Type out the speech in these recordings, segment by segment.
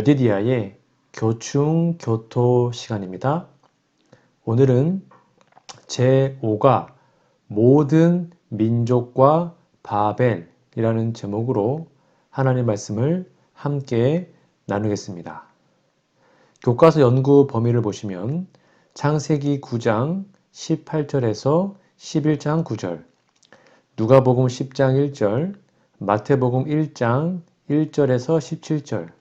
에디디아의 교충교토 시간입니다. 오늘은 제5가 모든 민족과 바벨이라는 제목으로 하나님 말씀을 함께 나누겠습니다. 교과서 연구 범위를 보시면 창세기 9장 18절에서 11장 9절, 누가복음 10장 1절, 마태복음 1장 1절에서 17절,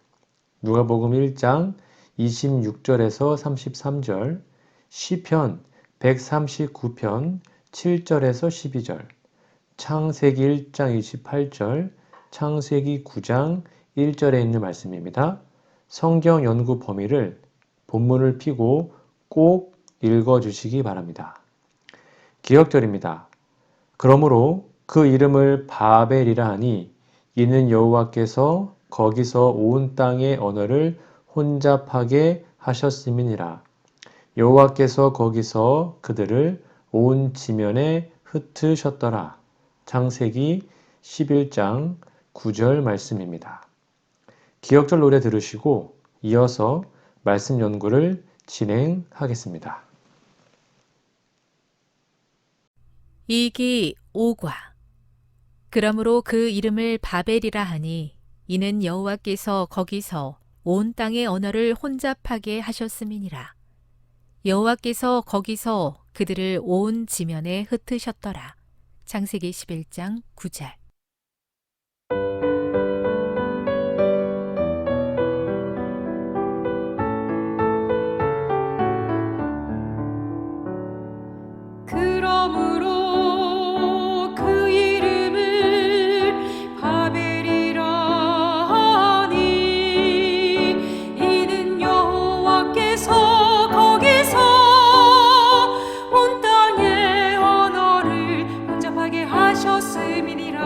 누가복음 1장 26절에서 33절, 시편 139편 7절에서 12절, 창세기 1장 28절, 창세기 9장 1절에 있는 말씀입니다. 성경 연구 범위를 본문을 펴고 꼭 읽어주시기 바랍니다. 기억절입니다. 그러므로 그 이름을 바벨이라 하니 이는 여호와께서 거기서 온 땅의 언어를 혼잡하게 하셨음이니라. 여호와께서 거기서 그들을 온 지면에 흩으셨더라. 창세기 11장 9절 말씀입니다. 기억절 노래 들으시고 이어서 말씀 연구를 진행하겠습니다. 이기 5과 그러므로 그 이름을 바벨이라 하니 이는 여호와께서 거기서 온 땅의 언어를 혼잡하게 하셨음이니라. 여호와께서 거기서 그들을 온 지면에 흩으셨더라. 창세기 11장 9절. 그러므로 그 이름을 바벨이라 하니 이는 여호와께서 거기서 온 땅의 언어를 혼잡하게 하셨음이니라.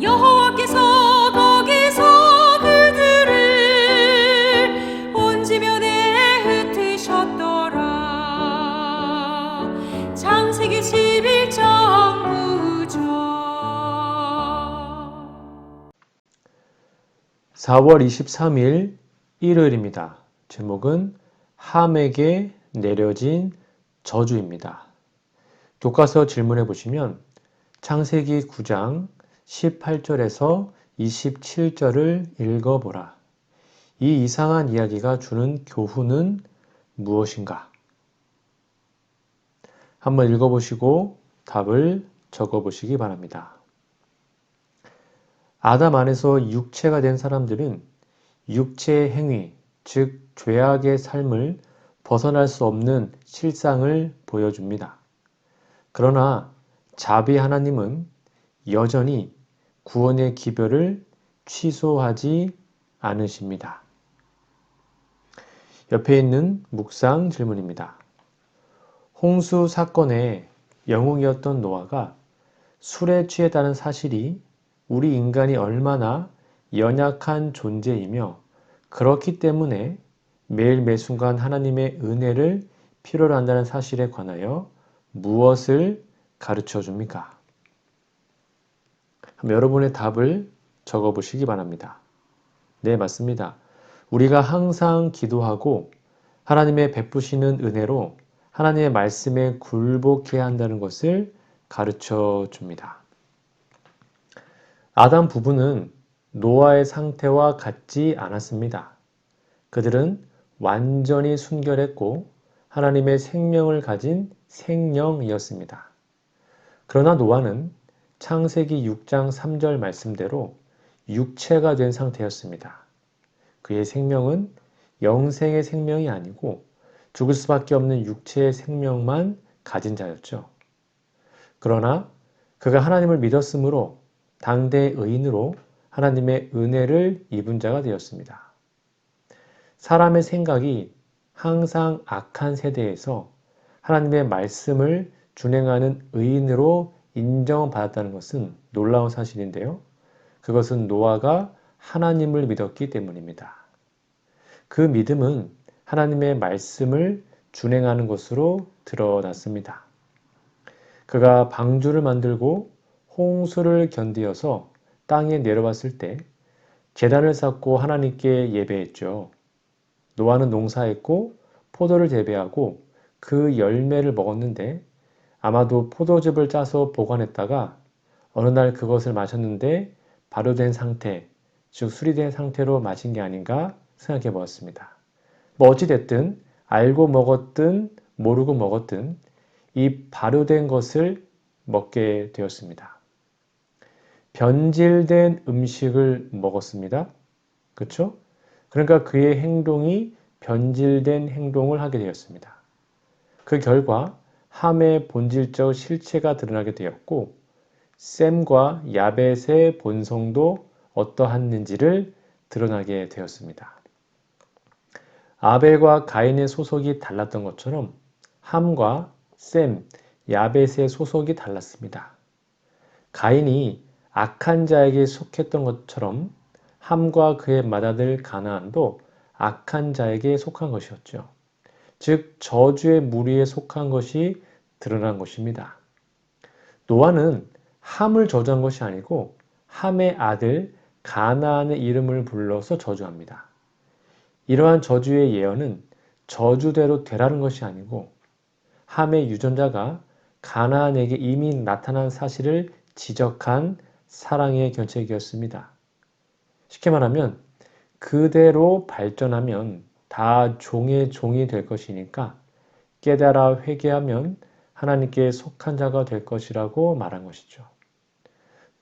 여호와께서 거기서 그들을 온 지면에 흩으셨더라. 창세기 11장 9절. 4월 23일 일요일입니다. 제목은 함에게 내려진 저주입니다. 교과서 질문해 보시면 창세기 9장 18절에서 27절을 읽어보라. 이 이상한 이야기가 주는 교훈은 무엇인가? 한번 읽어보시고 답을 적어보시기 바랍니다. 아담 안에서 육체가 된 사람들은 육체의 행위, 즉 죄악의 삶을 벗어날 수 없는 실상을 보여줍니다. 그러나 자비 하나님은 여전히 구원의 기별을 취소하지 않으십니다. 옆에 있는 묵상 질문입니다. 홍수 사건의 영웅이었던 노아가 술에 취했다는 사실이 우리 인간이 얼마나 연약한 존재이며 그렇기 때문에 매일 매순간 하나님의 은혜를 필요로 한다는 사실에 관하여 무엇을 가르쳐 줍니까? 여러분의 답을 적어 보시기 바랍니다. 네, 맞습니다. 우리가 항상 기도하고 하나님의 베푸시는 은혜로 하나님의 말씀에 굴복해야 한다는 것을 가르쳐 줍니다. 아담 부부는 노아의 상태와 같지 않았습니다. 그들은 완전히 순결했고 하나님의 생명을 가진 생령이었습니다. 그러나 노아는 창세기 6장 3절 말씀대로 육체가 된 상태였습니다. 그의 생명은 영생의 생명이 아니고 죽을 수밖에 없는 육체의 생명만 가진 자였죠. 그러나 그가 하나님을 믿었으므로 당대의 의인으로 하나님의 은혜를 입은 자가 되었습니다. 사람의 생각이 항상 악한 세대에서 하나님의 말씀을 준행하는 의인으로 인정받았다는 것은 놀라운 사실인데요. 그것은 노아가 하나님을 믿었기 때문입니다. 그 믿음은 하나님의 말씀을 준행하는 것으로 드러났습니다. 그가 방주를 만들고 홍수를 견디어서 땅에 내려왔을 때 제단을 쌓고 하나님께 예배했죠. 노아는 농사했고 포도를 재배하고 그 열매를 먹었는데 아마도 포도즙을 짜서 보관했다가 어느 날 그것을 마셨는데 발효된 상태, 즉 수리된 상태로 마신 게 아닌가 생각해 보았습니다. 뭐 어찌됐든 알고 먹었든 모르고 먹었든 이 발효된 것을 먹게 되었습니다. 변질된 음식을 먹었습니다. 그렇죠? 그러니까 그의 행동이 변질된 행동을 하게 되었습니다. 그 결과 함의 본질적 실체가 드러나게 되었고 셈과 야벳의 본성도 어떠했는지를 드러나게 되었습니다. 아벨과 가인의 소속이 달랐던 것처럼 함과 셈, 야벳의 소속이 달랐습니다. 가인이 악한 자에게 속했던 것처럼 함과 그의 맏아들 가나안도 악한 자에게 속한 것이었죠. 즉 저주의 무리에 속한 것이 드러난 것입니다. 노아는 함을 저주한 것이 아니고 함의 아들 가나안의 이름을 불러서 저주합니다. 이러한 저주의 예언은 저주대로 되라는 것이 아니고 함의 유전자가 가나안에게 이미 나타난 사실을 지적한 사랑의 견책이었습니다. 쉽게 말하면 그대로 발전하면 다 종의 종이 될 것이니까 깨달아 회개하면 하나님께 속한 자가 될 것이라고 말한 것이죠.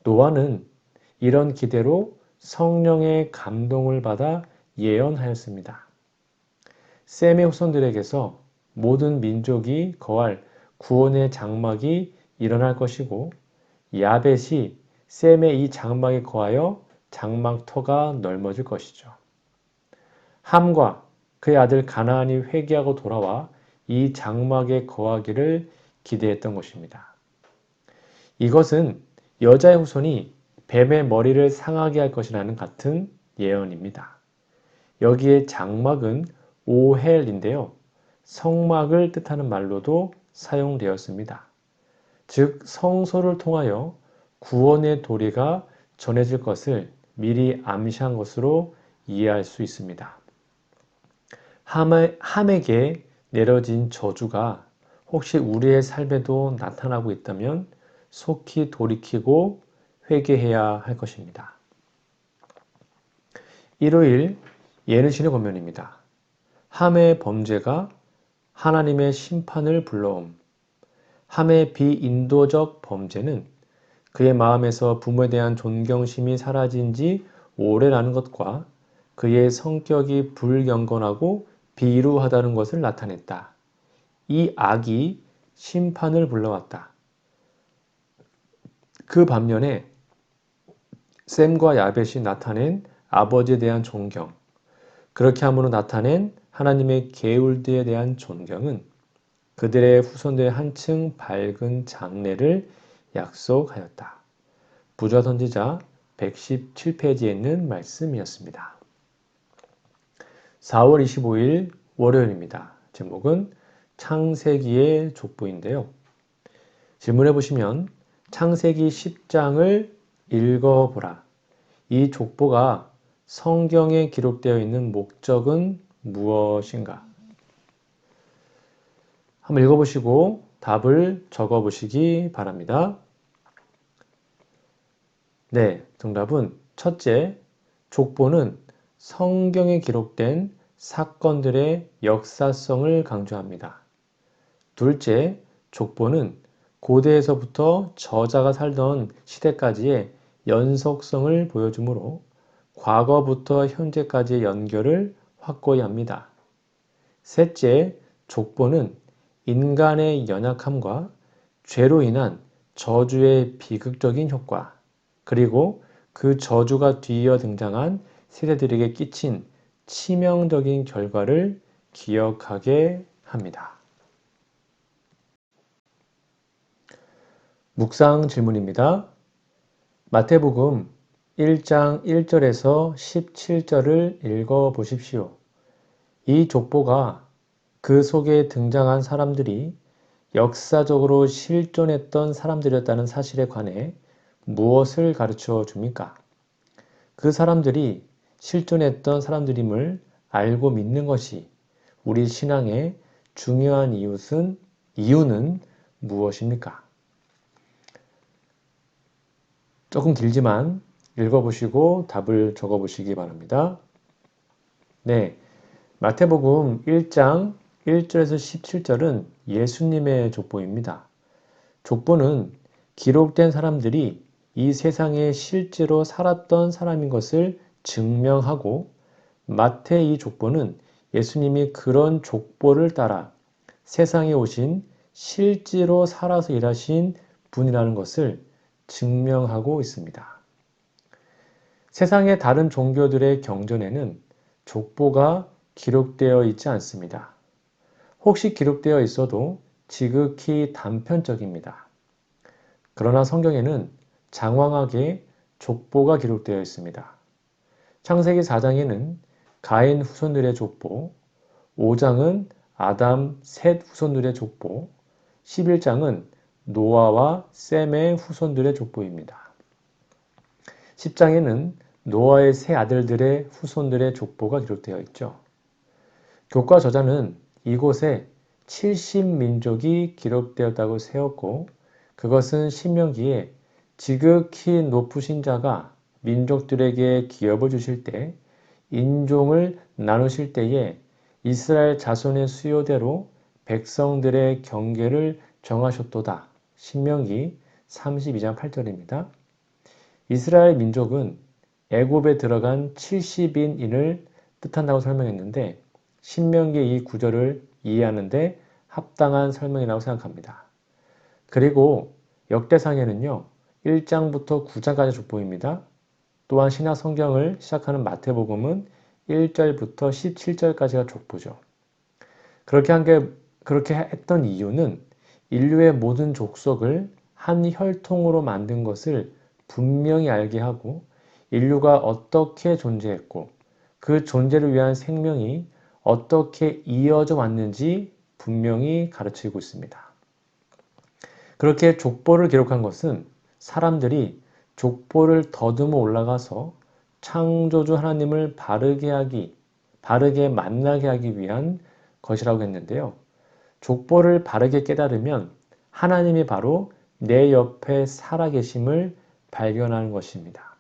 노아는 이런 기대로 성령의 감동을 받아 예언하였습니다. 셈의 후손들에게서 모든 민족이 거할 구원의 장막이 일어날 것이고 야벳이 셈의 이 장막에 거하여 장막터가 넓어질 것이죠. 함과 그의 아들 가나안이 회개하고 돌아와 이 장막에 거하기를 기대했던 것입니다. 이것은 여자의 후손이 뱀의 머리를 상하게 할 것이라는 같은 예언입니다. 여기에 장막은 오헬인데요. 성막을 뜻하는 말로도 사용되었습니다. 즉 성소를 통하여 구원의 도리가 전해질 것을 미리 암시한 것으로 이해할 수 있습니다. 함에게 내려진 저주가 혹시 우리의 삶에도 나타나고 있다면 속히 돌이키고 회개해야 할 것입니다. 일요일 예능신의 권면입니다. 함의 범죄가 하나님의 심판을 불러옴. 함의 비인도적 범죄는 그의 마음에서 부모에 대한 존경심이 사라진 지 오래라는 것과 그의 성격이 불경건하고 비루하다는 것을 나타냈다. 이 악이 심판을 불러왔다. 그 반면에 셈과 야벳이 나타낸 아버지에 대한 존경, 그렇게 함으로 나타낸 하나님의 계율들에 대한 존경은 그들의 후손들의 한층 밝은 장래를 약속하였다. 부좌 선지자 117페이지에 있는 말씀이었습니다. 4월 25일 월요일입니다. 제목은 창세기의 족보인데요. 질문해 보시면 창세기 10장을 읽어보라. 이 족보가 성경에 기록되어 있는 목적은 무엇인가? 한번 읽어보시고 답을 적어보시기 바랍니다. 네, 정답은 첫째, 족보는 성경에 기록된 사건들의 역사성을 강조합니다. 둘째, 족보는 고대에서부터 저자가 살던 시대까지의 연속성을 보여주므로 과거부터 현재까지의 연결을 확고히 합니다. 셋째, 족보는 인간의 연약함과 죄로 인한 저주의 비극적인 효과, 그리고 그 저주가 뒤이어 등장한 세대들에게 끼친 치명적인 결과를 기억하게 합니다. 묵상 질문입니다. 마태복음 1장 1절에서 17절을 읽어 보십시오. 이 족보가 그 속에 등장한 사람들이 역사적으로 실존했던 사람들이었다는 사실에 관해 무엇을 가르쳐 줍니까? 그 사람들이 실존했던 사람들임을 알고 믿는 것이 우리 신앙의 중요한 이유는 무엇입니까? 조금 길지만 읽어보시고 답을 적어보시기 바랍니다. 네, 마태복음 1장 1절에서 17절은 예수님의 족보입니다. 족보는 기록된 사람들이 이 세상에 실제로 살았던 사람인 것을 증명하고, 마태 이 족보는 예수님이 그런 족보를 따라 세상에 오신 실제로 살아서 일하신 분이라는 것을 증명하고 있습니다. 세상의 다른 종교들의 경전에는 족보가 기록되어 있지 않습니다. 혹시 기록되어 있어도 지극히 단편적입니다. 그러나 성경에는 장황하게 족보가 기록되어 있습니다. 창세기 4장에는 가인 후손들의 족보, 5장은 아담, 셋 후손들의 족보, 11장은 노아와 셈의 후손들의 족보입니다. 10장에는 노아의 세 아들들의 후손들의 족보가 기록되어 있죠. 교과 저자는 이곳에 70민족이 기록되었다고 세웠고, 그것은 신명기에 지극히 높으신 자가 민족들에게 기업을 주실 때, 인종을 나누실 때에 이스라엘 자손의 수요대로 백성들의 경계를 정하셨도다. 신명기 32장 8절입니다. 이스라엘 민족은 애굽에 들어간 70인을 뜻한다고 설명했는데, 신명기 이 구절을 이해하는데 합당한 설명이라고 생각합니다. 그리고 역대상에는요, 1장부터 9장까지 족보입니다. 또한 신약 성경을 시작하는 마태복음은 1절부터 17절까지가 족보죠. 그렇게 했던 이유는 인류의 모든 족속을 한 혈통으로 만든 것을 분명히 알게 하고, 인류가 어떻게 존재했고 그 존재를 위한 생명이 어떻게 이어져 왔는지 분명히 가르치고 있습니다. 그렇게 족보를 기록한 것은 사람들이 족보를 더듬어 올라가서 창조주 하나님을 바르게 만나게 하기 위한 것이라고 했는데요. 족보를 바르게 깨달으면 하나님이 바로 내 옆에 살아계심을 발견하는 것입니다.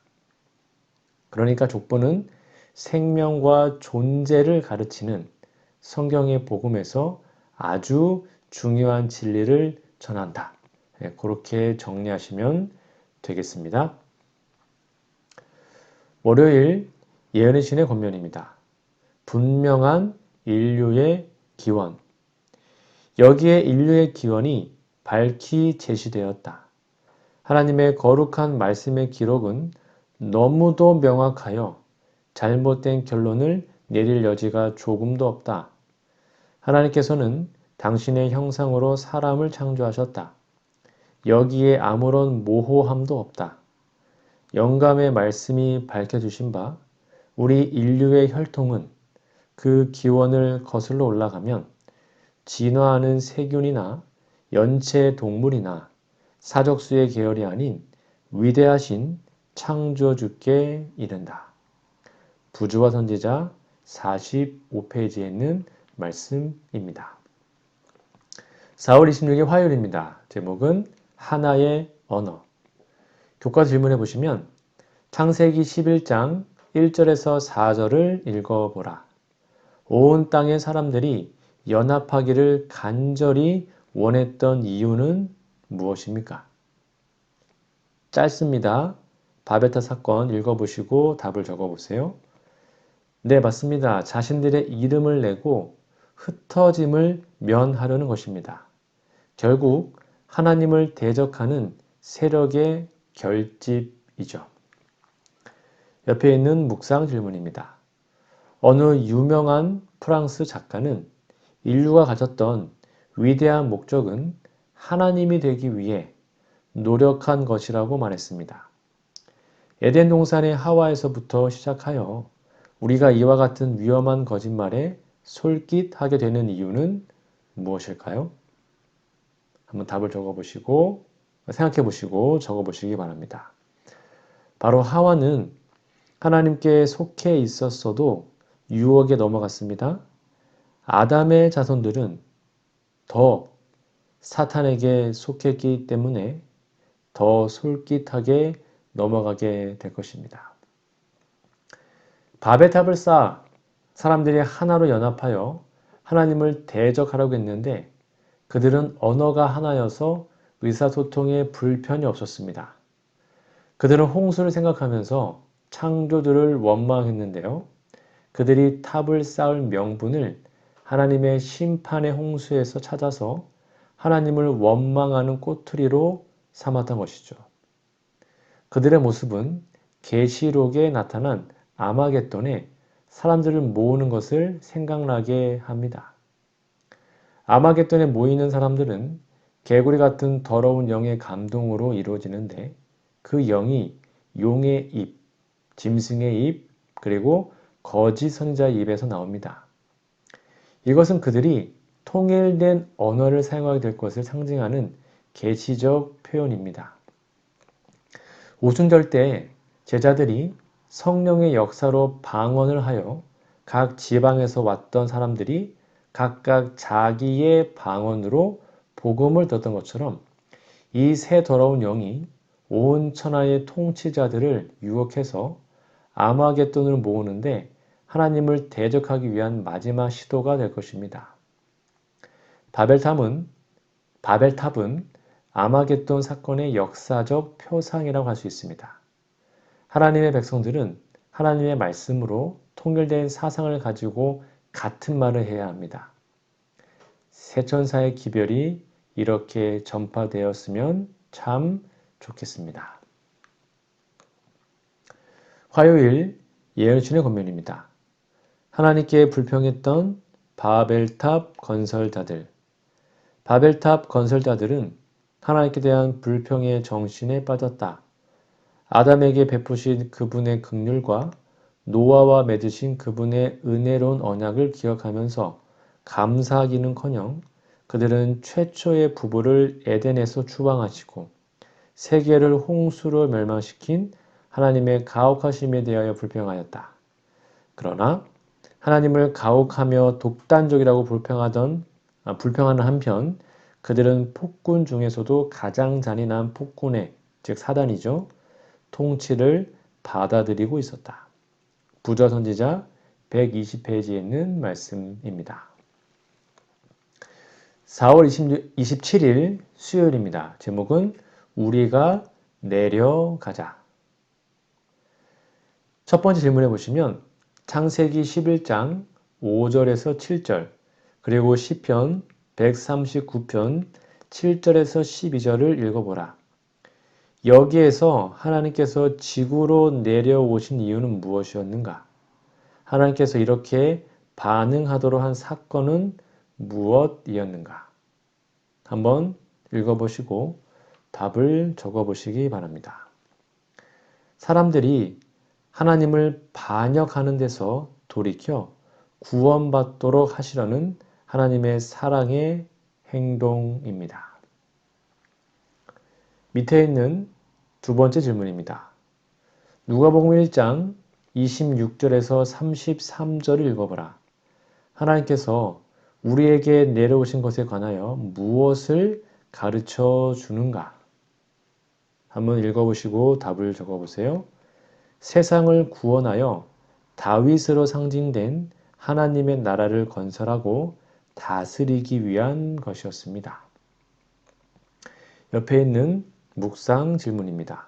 그러니까 족보는 생명과 존재를 가르치는 성경의 복음에서 아주 중요한 진리를 전한다. 그렇게 정리하시면 되겠습니다. 월요일 예언의 신의 권면입니다. 분명한 인류의 기원. 여기에 인류의 기원이 밝히 제시되었다. 하나님의 거룩한 말씀의 기록은 너무도 명확하여 잘못된 결론을 내릴 여지가 조금도 없다. 하나님께서는 당신의 형상으로 사람을 창조하셨다. 여기에 아무런 모호함도 없다. 영감의 말씀이 밝혀주신 바 우리 인류의 혈통은 그 기원을 거슬러 올라가면 진화하는 세균이나 연체 동물이나 사족수의 계열이 아닌 위대하신 창조주께 이른다. 부조와 선지자 45페이지에 있는 말씀입니다. 4월 26일 화요일입니다. 제목은 하나의 언어. 교과서 질문해 보시면 창세기 11장 1절에서 4절을 읽어보라. 온 땅의 사람들이 연합하기를 간절히 원했던 이유는 무엇입니까? 짧습니다. 바베타 사건 읽어보시고 답을 적어보세요. 네, 맞습니다. 자신들의 이름을 내고 흩어짐을 면하려는 것입니다. 결국 하나님을 대적하는 세력의 결집이죠. 옆에 있는 묵상 질문입니다. 어느 유명한 프랑스 작가는 인류가 가졌던 위대한 목적은 하나님이 되기 위해 노력한 것이라고 말했습니다. 에덴 동산의 하와에서부터 시작하여 우리가 이와 같은 위험한 거짓말에 솔깃하게 되는 이유는 무엇일까요? 한번 답을 생각해 보시고 적어 보시기 바랍니다. 바로 하와는 하나님께 속해 있었어도 유혹에 넘어갔습니다. 아담의 자손들은 더 사탄에게 속했기 때문에 더 솔깃하게 넘어가게 될 것입니다. 바벨탑을 쌓아 사람들이 하나로 연합하여 하나님을 대적하려고 했는데 그들은 언어가 하나여서 의사소통에 불편이 없었습니다. 그들은 홍수를 생각하면서 창조주를 원망했는데요. 그들이 탑을 쌓을 명분을 하나님의 심판의 홍수에서 찾아서 하나님을 원망하는 꼬투리로 삼았던 것이죠. 그들의 모습은 계시록에 나타난 아마겟돈에 사람들을 모으는 것을 생각나게 합니다. 아마겟돈에 모이는 사람들은 개구리 같은 더러운 영의 감동으로 이루어지는데 그 영이 용의 입, 짐승의 입, 그리고 거짓 선지자의 입에서 나옵니다. 이것은 그들이 통일된 언어를 사용하게 될 것을 상징하는 계시적 표현입니다. 오순절 때 제자들이 성령의 역사로 방언을 하여 각 지방에서 왔던 사람들이 각각 자기의 방언으로 복음을 듣던 것처럼 이 새 더러운 영이 온 천하의 통치자들을 유혹해서 아마겟돈을 모으는데 하나님을 대적하기 위한 마지막 시도가 될 것입니다. 바벨탑은 아마겟돈 사건의 역사적 표상이라고 할 수 있습니다. 하나님의 백성들은 하나님의 말씀으로 통일된 사상을 가지고 같은 말을 해야 합니다. 세천사의 기별이 이렇게 전파되었으면 참 좋겠습니다. 화요일 예언신의 권면입니다. 하나님께 불평했던 바벨탑 건설자들. 바벨탑 건설자들은 하나님께 대한 불평의 정신에 빠졌다. 아담에게 베푸신 그분의 긍휼과 노아와 맺으신 그분의 은혜로운 언약을 기억하면서 감사하기는커녕 그들은 최초의 부부를 에덴에서 추방하시고 세계를 홍수로 멸망시킨 하나님의 가혹하심에 대하여 불평하였다. 그러나 하나님을 가혹하며 독단적이라고 불평하는 한편 그들은 폭군 중에서도 가장 잔인한 폭군의, 즉 사단이죠, 통치를 받아들이고 있었다. 부조선지자 120페이지에 있는 말씀입니다. 4월 27일 수요일입니다. 제목은 우리가 내려가자. 첫 번째 질문해 보시면 창세기 11장 5절에서 7절 그리고 시편 139편 7절에서 12절을 읽어보라. 여기에서 하나님께서 지구로 내려오신 이유는 무엇이었는가? 하나님께서 이렇게 반응하도록 한 사건은 무엇이었는가? 한번 읽어보시고 답을 적어보시기 바랍니다. 사람들이 하나님을 반역하는 데서 돌이켜 구원받도록 하시려는 하나님의 사랑의 행동입니다. 밑에 있는 두 번째 질문입니다. 누가복음 1장 26절에서 33절을 읽어보라. 하나님께서 우리에게 내려오신 것에 관하여 무엇을 가르쳐 주는가? 한번 읽어보시고 답을 적어보세요. 세상을 구원하여 다윗으로 상징된 하나님의 나라를 건설하고 다스리기 위한 것이었습니다. 옆에 있는 묵상 질문입니다.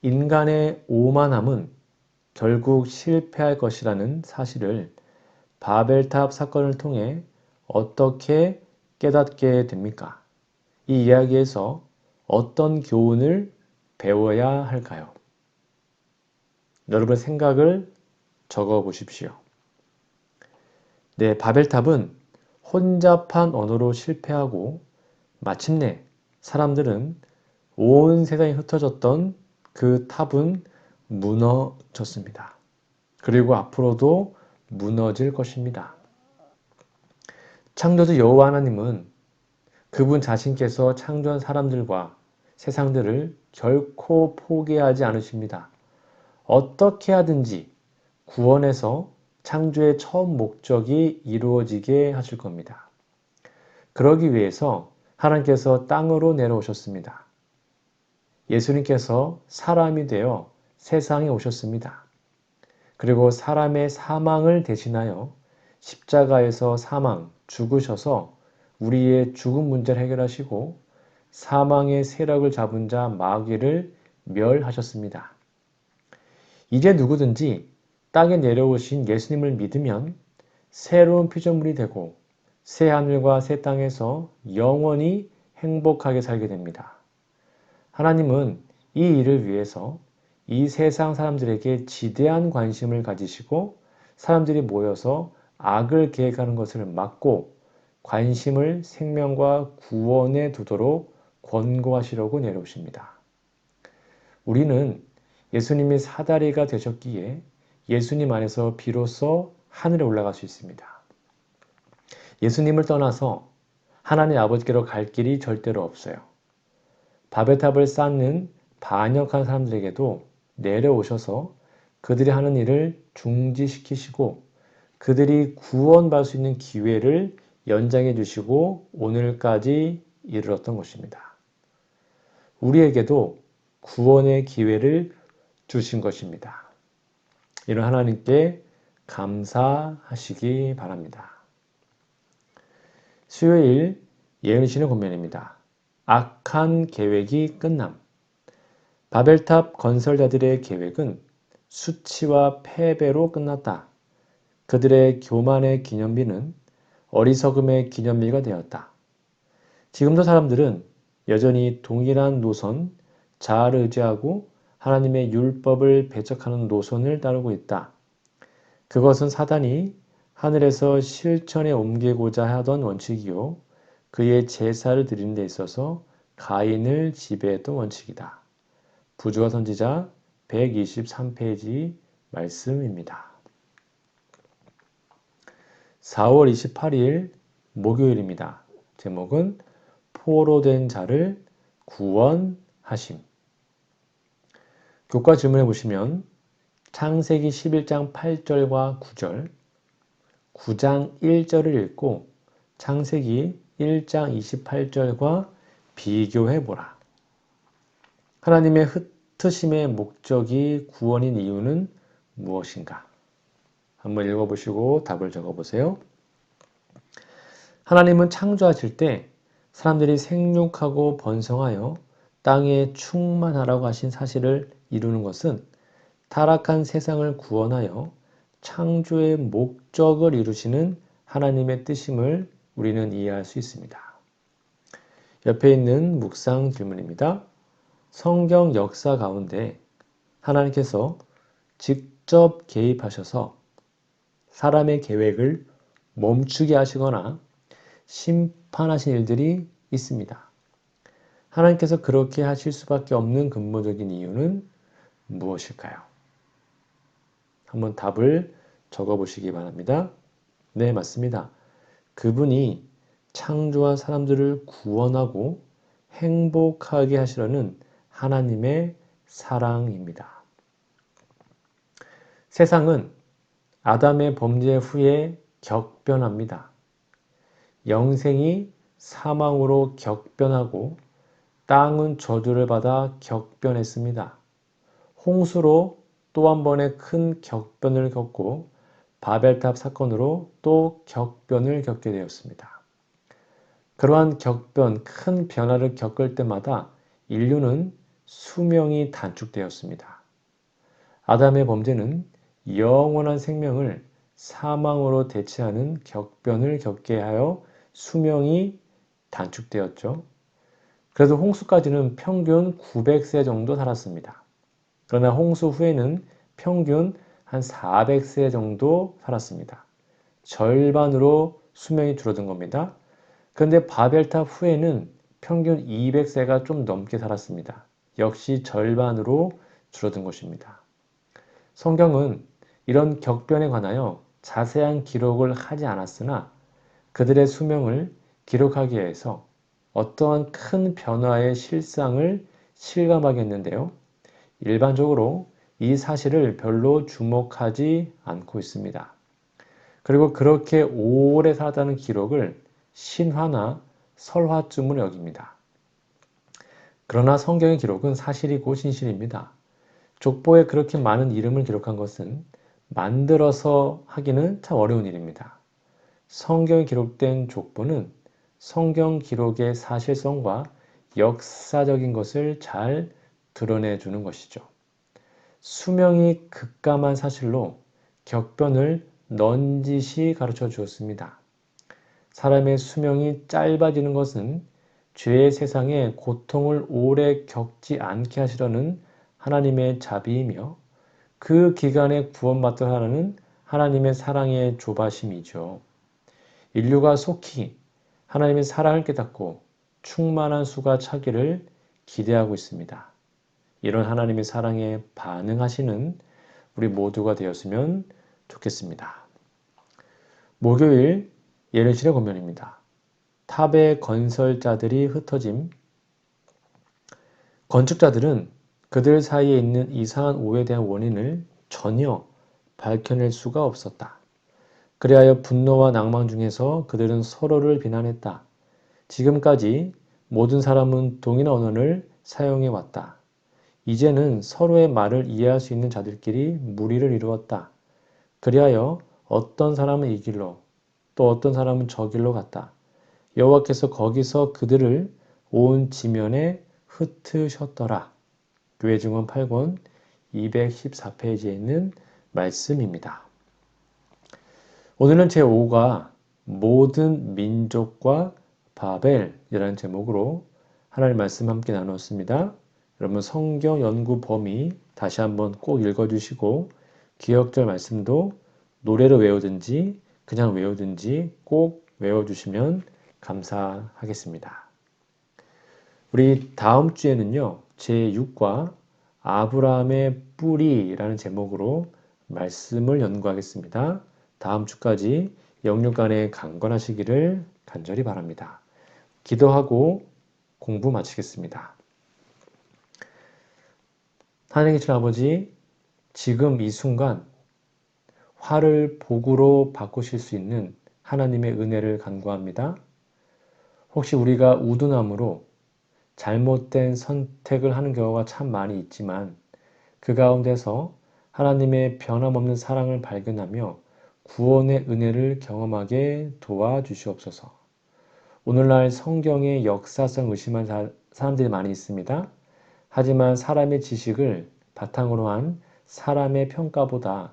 인간의 오만함은 결국 실패할 것이라는 사실을 바벨탑 사건을 통해 어떻게 깨닫게 됩니까? 이 이야기에서 어떤 교훈을 배워야 할까요? 여러분의 생각을 적어 보십시오. 네, 바벨탑은 혼잡한 언어로 실패하고 마침내 사람들은 온 세상에 흩어졌던 그 탑은 무너졌습니다. 그리고 앞으로도 무너질 것입니다. 창조주 여호와 하나님은 그분 자신께서 창조한 사람들과 세상들을 결코 포기하지 않으십니다. 어떻게 하든지 구원에서 창조의 처음 목적이 이루어지게 하실 겁니다. 그러기 위해서 하나님께서 땅으로 내려오셨습니다. 예수님께서 사람이 되어 세상에 오셨습니다. 그리고 사람의 사망을 대신하여 십자가에서 죽으셔서 우리의 죽음 문제를 해결하시고 사망의 세력을 잡은 자 마귀를 멸하셨습니다. 이제 누구든지 땅에 내려오신 예수님을 믿으면 새로운 피조물이 되고 새 하늘과 새 땅에서 영원히 행복하게 살게 됩니다. 하나님은 이 일을 위해서 이 세상 사람들에게 지대한 관심을 가지시고 사람들이 모여서 악을 계획하는 것을 막고 관심을 생명과 구원에 두도록 권고하시려고 내려오십니다. 우리는 예수님이 사다리가 되셨기에 예수님 안에서 비로소 하늘에 올라갈 수 있습니다. 예수님을 떠나서 하나님 아버지께로 갈 길이 절대로 없어요. 바벨탑을 쌓는 반역한 사람들에게도 내려오셔서 그들이 하는 일을 중지시키시고 그들이 구원받을 수 있는 기회를 연장해 주시고 오늘까지 이르렀던 것입니다. 우리에게도 구원의 기회를 주신 것입니다. 이런 하나님께 감사하시기 바랍니다. 수요일 예언신의 권면입니다. 악한 계획이 끝남. 바벨탑 건설자들의 계획은 수치와 패배로 끝났다. 그들의 교만의 기념비는 어리석음의 기념비가 되었다. 지금도 사람들은 여전히 동일한 노선, 자아를 의지하고 하나님의 율법을 배척하는 노선을 따르고 있다. 그것은 사단이 하늘에서 실천에 옮기고자 하던 원칙이요. 그의 제사를 드리는 데 있어서 가인을 지배했던 원칙이다. 부조화 선지자 123페이지 말씀입니다. 4월 28일 목요일입니다. 제목은 포로된 자를 구원하심. 교과 질문해 보시면 창세기 11장 8절과 9절, 9장 1절을 읽고 창세기 1장 28절과 비교해 보라. 하나님의 흩으심의 목적이 구원인 이유는 무엇인가? 한번 읽어보시고 답을 적어보세요. 하나님은 창조하실 때 사람들이 생육하고 번성하여 땅에 충만하라고 하신 사실을 이루는 것은 타락한 세상을 구원하여 창조의 목적을 이루시는 하나님의 뜻임을 우리는 이해할 수 있습니다. 옆에 있는 묵상 질문입니다. 성경 역사 가운데 하나님께서 직접 개입하셔서 사람의 계획을 멈추게 하시거나 심판하신 일들이 있습니다. 하나님께서 그렇게 하실 수밖에 없는 근본적인 이유는 무엇일까요? 한번 답을 적어보시기 바랍니다. 네, 맞습니다. 그분이 창조한 사람들을 구원하고 행복하게 하시려는 하나님의 사랑입니다. 세상은 아담의 범죄 후에 격변합니다. 영생이 사망으로 격변하고 땅은 저주를 받아 격변했습니다. 홍수로 또 한 번의 큰 격변을 겪고 바벨탑 사건으로 또 격변을 겪게 되었습니다. 그러한 격변, 큰 변화를 겪을 때마다 인류는 수명이 단축되었습니다. 아담의 범죄는 영원한 생명을 사망으로 대체하는 격변을 겪게 하여 수명이 단축되었죠. 그래도 홍수까지는 평균 900세 정도 살았습니다. 그러나 홍수 후에는 평균 한 400세 정도 살았습니다. 절반으로 수명이 줄어든 겁니다. 그런데 바벨탑 후에는 평균 200세가 좀 넘게 살았습니다. 역시 절반으로 줄어든 것입니다. 성경은 이런 격변에 관하여 자세한 기록을 하지 않았으나 그들의 수명을 기록하기 위해서 어떠한 큰 변화의 실상을 실감하게 했는데요. 일반적으로 이 사실을 별로 주목하지 않고 있습니다. 그리고 그렇게 오래 살았다는 기록을 신화나 설화쯤으로 여깁니다. 그러나 성경의 기록은 사실이고 진실입니다. 족보에 그렇게 많은 이름을 기록한 것은 만들어서 하기는 참 어려운 일입니다. 성경에 기록된 족보는 성경 기록의 사실성과 역사적인 것을 잘 드러내주는 것이죠. 수명이 급감한 사실로 격변을 넌지시 가르쳐 주었습니다. 사람의 수명이 짧아지는 것은 죄의 세상에 고통을 오래 겪지 않게 하시려는 하나님의 자비이며 그 기간에 구원받도록 하라는 하나님의 사랑의 조바심이죠. 인류가 속히 하나님의 사랑을 깨닫고 충만한 수가 차기를 기대하고 있습니다. 이런 하나님의 사랑에 반응하시는 우리 모두가 되었으면 좋겠습니다. 목요일 예언실의 권면입니다. 탑의 건설자들이 흩어짐. 건축자들은 그들 사이에 있는 이상한 오해에 대한 원인을 전혀 밝혀낼 수가 없었다. 그리하여 분노와 낭망 중에서 그들은 서로를 비난했다. 지금까지 모든 사람은 동일한 언어를 사용해 왔다. 이제는 서로의 말을 이해할 수 있는 자들끼리 무리를 이루었다. 그리하여 어떤 사람은 이 길로 또 어떤 사람은 저 길로 갔다. 여호와께서 거기서 그들을 온 지면에 흩으셨더라. 교회 증언 8권 214페이지에 있는 말씀입니다. 오늘은 제5가 모든 민족과 바벨이라는 제목으로 하나님의 말씀 함께 나누었습니다. 여러분 성경 연구 범위 다시 한번 꼭 읽어주시고 기억절 말씀도 노래로 외우든지 그냥 외우든지 꼭 외워주시면 감사하겠습니다. 우리 다음 주에는요. 제6과 아브라함의 뿌리라는 제목으로 말씀을 연구하겠습니다. 다음 주까지 영육간에 강건하시기를 간절히 바랍니다. 기도하고 공부 마치겠습니다. 하나님 계신 아버지, 지금 이 순간 화를 복으로 바꾸실 수 있는 하나님의 은혜를 간구합니다. 혹시 우리가 우둔함으로 잘못된 선택을 하는 경우가 참 많이 있지만 그 가운데서 하나님의 변함없는 사랑을 발견하며 구원의 은혜를 경험하게 도와주시옵소서. 오늘날 성경의 역사성 의심한 사람들이 많이 있습니다. 하지만 사람의 지식을 바탕으로 한 사람의 평가보다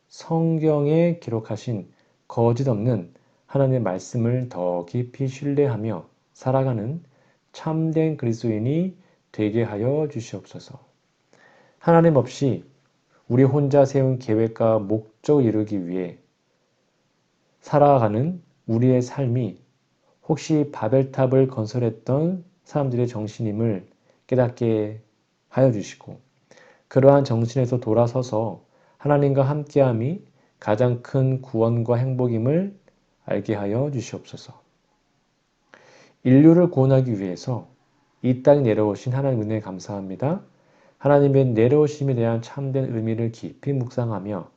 성경에 기록하신 거짓 없는 하나님의 말씀을 더 깊이 신뢰하며 살아가는 참된 그리스도인이 되게 하여 주시옵소서. 하나님 없이 우리 혼자 세운 계획과 목적을 이루기 위해 살아가는 우리의 삶이 혹시 바벨탑을 건설했던 사람들의 정신임을 깨닫게 하여 주시고 그러한 정신에서 돌아서서 하나님과 함께함이 가장 큰 구원과 행복임을 알게 하여 주시옵소서. 인류를 구원하기 위해서 이 땅에 내려오신 하나님 은혜에 감사합니다. 하나님의 내려오심에 대한 참된 의미를 깊이 묵상하며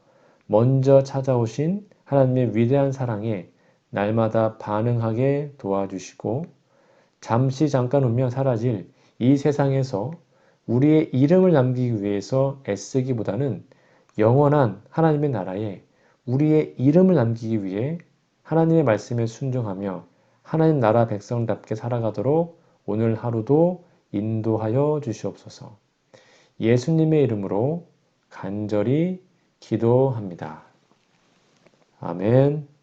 먼저 찾아오신 하나님의 위대한 사랑에 날마다 반응하게 도와주시고 잠깐 오면 사라질 이 세상에서 우리의 이름을 남기기 위해서 애쓰기보다는 영원한 하나님의 나라에 우리의 이름을 남기기 위해 하나님의 말씀에 순종하며 하나님 나라 백성답게 살아가도록 오늘 하루도 인도하여 주시옵소서. 예수님의 이름으로 간절히 기도합니다. 아멘.